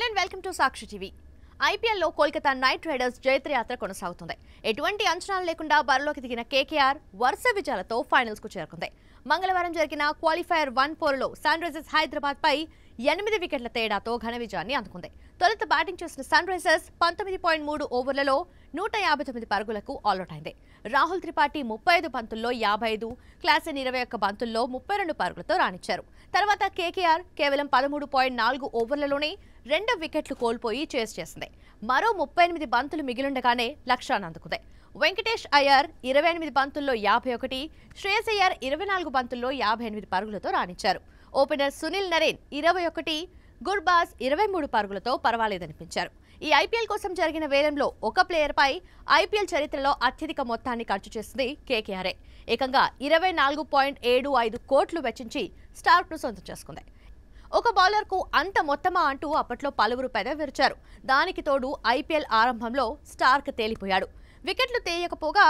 Hello and welcome to Sakshi TV. ఐపీఎల్లో Kolkata night riders జైత్రయాత్ర కొనసాగుతుంది. ఎటువంటి అంచనాలు లేకుండా బరిలోకి దిగిన కేకేఆర్ వరుస విజయాలతో ఫైనల్స్ కు చేరుకుంది. మంగళవారం జరిగిన క్వాలిఫైయర్ 1 పోరులో సన్ రైజర్స్ హైదరాబాద్ పై 8 వికెట్ల తేడాతో ఘన విజయాన్ని అందుకుంది. తొలుత బ్యాటింగ్ చేసిన సన్ రైజర్స్ 19.3 ఓవర్లలో 159 పరుగులకు ఆల్అౌట్ అయింది. రాహుల్ త్రిపాఠి 35 బంతుల్లో 55, క్లాసెన్ 21 బంతుల్లో 32 పరుగులతో రాణించారు. తర్వాత కేకేఆర్ కేవలం 13.4 ఓవర్లలోనే 2 వికెట్లు కోల్పోయి చేస్ చేసింది. మరో 38 బంతులు మిగిలుండగానే లక్ష్యాన్ని అందుకుంది. వెంకటేష్ అయ్యర్ 28 బంతుల్లో 51, శ్రేయస్ అయ్యర్ 24 బంతుల్లో 58 పరుగులతో రాణించారు. ఓపెనర్ సునీల్ నరేన్ 21, గుర్బాజ్ 23 పరుగులతో పర్వాలేదనిపించారు. ఈ ఐపీఎల్ కోసం జరిగిన వేలంలో ఒక ప్లేయర్ పై ఐపీఎల్ చరిత్రలో అత్యధిక మొత్తాన్ని ఖర్చు చేసింది కేకేఆర్ఏ. ఏకంగా 24.75 కోట్లు వెచ్చించి స్టార్క్ ను సొంతం చేసుకుంది. ఒక బౌలర్ కు అంత మొత్తమా అంటూ అప్పట్లో పలువురు పెదవి విరిచారు. దానికి తోడు ఐపీఎల్ ఆరంభంలో స్టార్క్ తేలిపోయాడు. వికెట్లు తీయకపోగా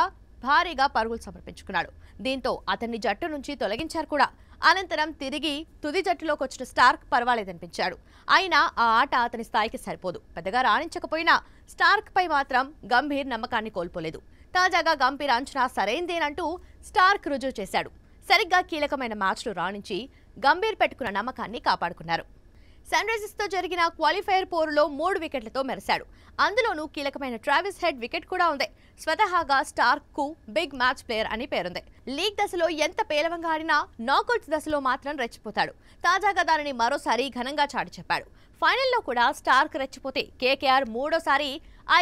భారీగా పరుగులు సమర్పించుకున్నాడు. దీంతో అతన్ని జట్టు నుంచి తొలగించారు కూడా. అనంతరం తిరిగి తుది జట్టులోకి వచ్చిన స్టార్క్ పర్వాలేదనిపించాడు. అయినా ఆ ఆట అతని స్థాయికి సరిపోదు. పెద్దగా రాణించకపోయినా స్టార్క్ పై మాత్రం గంభీర్ నమ్మకాన్ని కోల్పోలేదు. తాజాగా గంభీర్ అంచనా సరైందేనంటూ స్టార్క్ రుజువు చేశాడు. సరిగ్గా కీలకమైన మ్యాచ్లు రాణించి గంభీర్ పెట్టుకున్న నమ్మకాన్ని కాపాడుకున్నారు. సన్ రైజర్స్ తో జరిగిన క్వాలిఫైయర్ పోరులో 3 వికెట్లతో మెరిశాడు. అందులోనూ కీలకమైన ట్రావిస్ హెడ్ వికెట్ కూడా ఉంది. స్వతహాగా స్టార్క్ కు బిగ్ మ్యాచ్ ప్లేయర్ అని పేరుంది. లీగ్ దశలో ఎంత పేలవంగా ఆడినా నాకౌట్స్ దశలో మాత్రం రెచ్చిపోతాడు. తాజాగా దానిని మరోసారి ఘనంగా చాటి చెప్పాడు. ఫైనల్లో కూడా స్టార్క్ రెచ్చిపోతే కేకేఆర్ మూడోసారి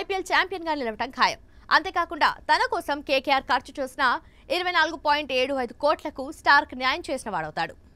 ఐపీఎల్ ఛాంపియన్ గా నిలవటం ఖాయం. అంతేకాకుండా తన కోసం కేకేఆర్ ఖర్చు చేసిన 24.75 కోట్లకు స్టార్క్ న్యాయం చేసిన వాడవుతాడు.